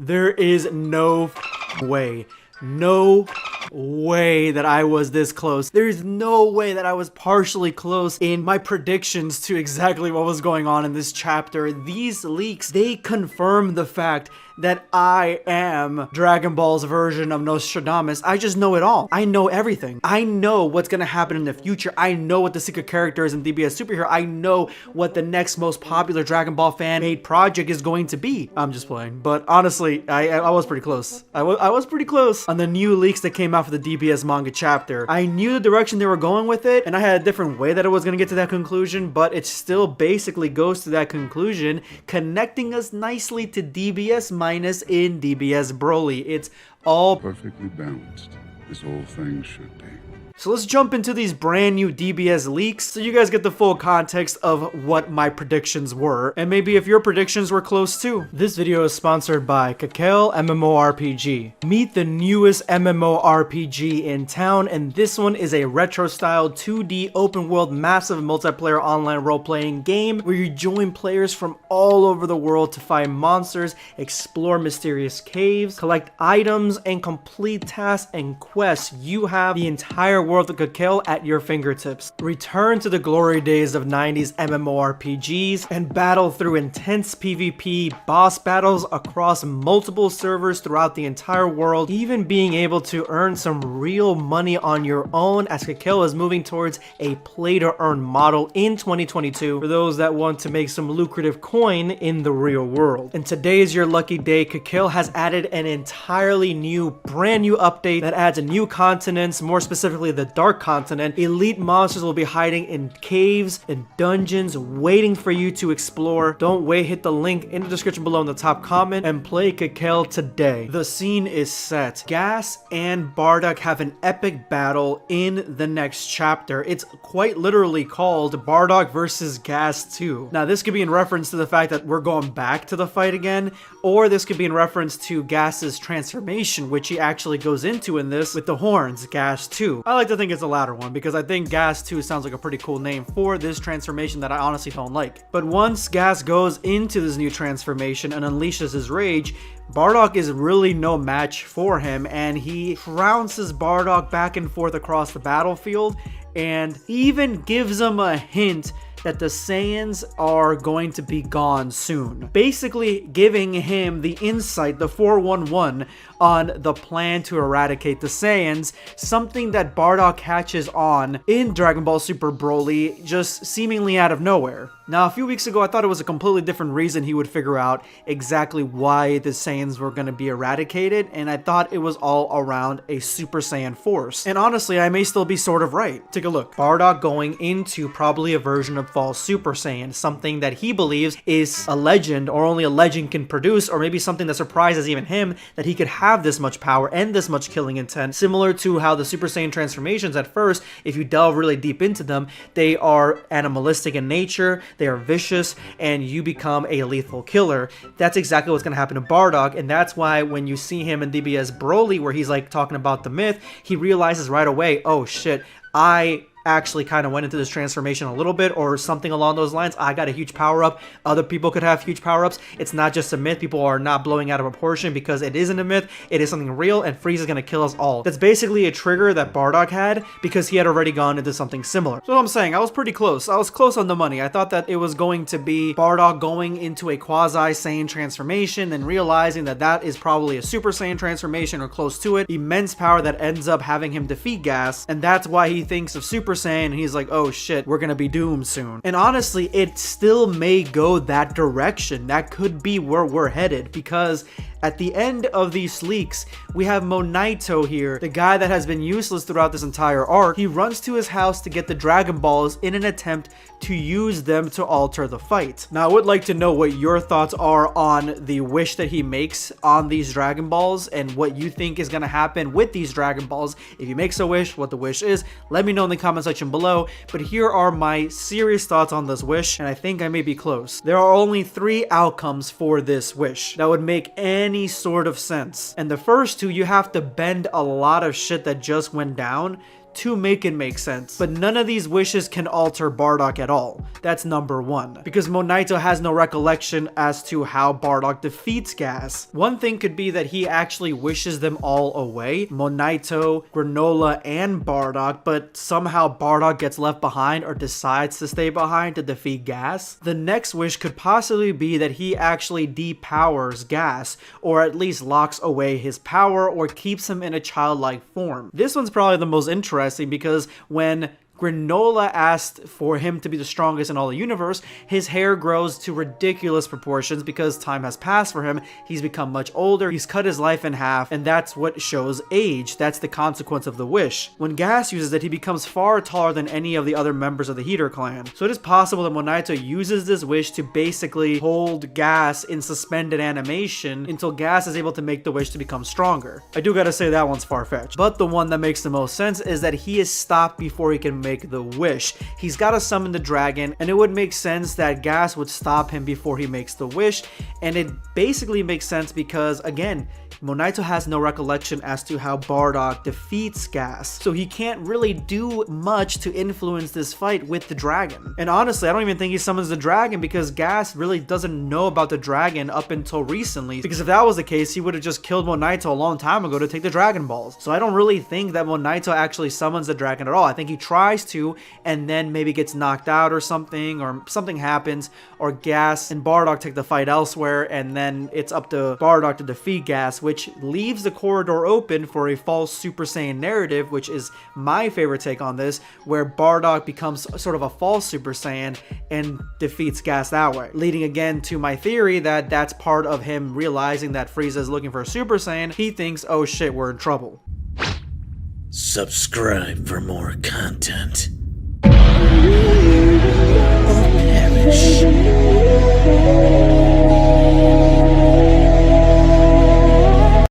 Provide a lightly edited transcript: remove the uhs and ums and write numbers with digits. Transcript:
There is no way. No way that I was this close. There's no way that I was partially close in my predictions to exactly what was going on in this chapter. These leaks, they confirm the fact that I am Dragon Ball's version of Nostradamus. I just know it all. I know everything. I know what's gonna happen in the future. I know what the secret character is in DBS Superhero. I know what the next most popular Dragon Ball fan-made project is going to be. I'm just playing. But honestly, I was pretty close. I was pretty close on the new leaks that came out for the DBS Manga chapter. I knew the direction they were going with it, and I had a different way that I was gonna get to that conclusion, but it still basically goes to that conclusion, connecting us nicely to DBS minus in DBS Broly. It's all perfectly balanced, as all things should be. So let's jump into these brand new DBS leaks so you guys get the full context of what my predictions were, and maybe if your predictions were close too. This video is sponsored by Kakele MMORPG. Meet the newest MMORPG in town, and this one is a retro-style 2D open-world massive multiplayer online role-playing game where you join players from all over the world to fight monsters, explore mysterious caves, collect items, and complete tasks and quests. You have the entire world of Kakele at your fingertips. Return to the glory days of 90s MMORPGs and battle through intense PvP boss battles across multiple servers throughout the entire world, even being able to earn some real money on your own as Kakele is moving towards a play-to-earn model in 2022 for those that want to make some lucrative coin in the real world. And today is your lucky day. Kakele has added an entirely new, brand new update that adds new continents, more specifically the Dark Continent. Elite monsters will be hiding in caves and dungeons waiting for you to explore. Don't wait, hit the link in the description below in the top comment and play Kakele today. The scene is set. Gas and Bardock have an epic battle in the next chapter. It's quite literally called Bardock versus Gas 2. Now this could be in reference to the fact that we're going back to the fight again, or this could be in reference to Gas's transformation, which he actually goes into in this with the horns, Gas 2. I like to think it's the latter one because I think Gas 2 sounds like a pretty cool name for this transformation that I honestly don't like. But once Gas goes into this new transformation and unleashes his rage, Bardock is really no match for him, and he trounces Bardock back and forth across the battlefield and even gives him a hint that the Saiyans are going to be gone soon. Basically giving him the insight, the 411, on the plan to eradicate the Saiyans, something that Bardock catches on in Dragon Ball Super Broly just seemingly out of nowhere. Now, a few weeks ago, I thought it was a completely different reason he would figure out exactly why the Saiyans were going to be eradicated, and I thought it was all around a Super Saiyan force. And honestly, I may still be sort of right. Take a look. Bardock going into probably a version of false Super Saiyan, something that he believes is a legend, or only a legend can produce, or maybe something that surprises even him that he could have this much power and this much killing intent, similar to how the Super Saiyan transformations at first, if you delve really deep into them, they are animalistic in nature, they are vicious, and you become a lethal killer. That's exactly what's going to happen to Bardock, and that's why when you see him in DBS Broly, where he's like talking about the myth, he realizes right away, oh shit, I actually kind of went into this transformation a little bit, or something along those lines. I got a huge power up. Other people could have huge power ups. It's not just a myth. People are not blowing out of proportion because it isn't a myth. It is something real, and Frieza is going to kill us all. That's basically a trigger that Bardock had because he had already gone into something similar. So what I'm saying, I was pretty close. I was close on the money. I thought that it was going to be Bardock going into a quasi-Saiyan transformation and realizing that that is probably a Super Saiyan transformation or close to it. Immense power that ends up having him defeat Gas, and that's why he thinks of Super Saiyan, and he's like, oh shit, we're gonna be doomed soon. And honestly, it still may go that direction. That could be where we're headed, because at the end of these leaks, we have Monaito here, the guy that has been useless throughout this entire arc. He runs to his house to get the Dragon Balls in an attempt to use them to alter the fight. Now, I would like to know what your thoughts are on the wish that he makes on these Dragon Balls and what you think is going to happen with these Dragon Balls. If he makes a wish, what the wish is, let me know in the comment section below. But here are my serious thoughts on this wish, and I think I may be close. There are only 3 outcomes for this wish that would make any sort of sense. And the first two, you have to bend a lot of shit that just went down to make it make sense. But none of these wishes can alter Bardock at all. That's number one. Because Monaito has no recollection as to how Bardock defeats Gas. One thing could be that he actually wishes them all away, Monaito, Granola, and Bardock, but somehow Bardock gets left behind or decides to stay behind to defeat Gas. The next wish could possibly be that he actually depowers Gas, or at least locks away his power or keeps him in a childlike form. This one's probably the most interesting because when Granola asked for him to be the strongest in all the universe, his hair grows to ridiculous proportions because time has passed for him. He's become much older, he's cut his life in half, and that's what shows age. That's the consequence of the wish. When Gas uses it, he becomes far taller than any of the other members of the Heater clan. So it is possible that Monaito uses this wish to basically hold Gas in suspended animation until Gas is able to make the wish to become stronger. I do gotta say that one's far-fetched. But the one that makes the most sense is that he is stopped before he can make the wish. He's got to summon the dragon, and it would make sense that Gas would stop him before he makes the wish, and it basically makes sense because, again, Monaito has no recollection as to how Bardock defeats Gas, so he can't really do much to influence this fight with the dragon. And honestly, I don't even think he summons the dragon because Gas really doesn't know about the dragon up until recently, because if that was the case, he would have just killed Monaito a long time ago to take the Dragon Balls. So I don't really think that Monaito actually summons the dragon at all. I think he tries to, and then maybe gets knocked out or something happens, or Gas and Bardock take the fight elsewhere, and then it's up to Bardock to defeat Gas, which leaves the corridor open for a false Super Saiyan narrative, which is my favorite take on this, where Bardock becomes sort of a false Super Saiyan and defeats Gas that way, leading again to my theory that that's part of him realizing that Frieza is looking for a Super Saiyan. He thinks, oh shit, we're in trouble. Subscribe for more content. Or perish.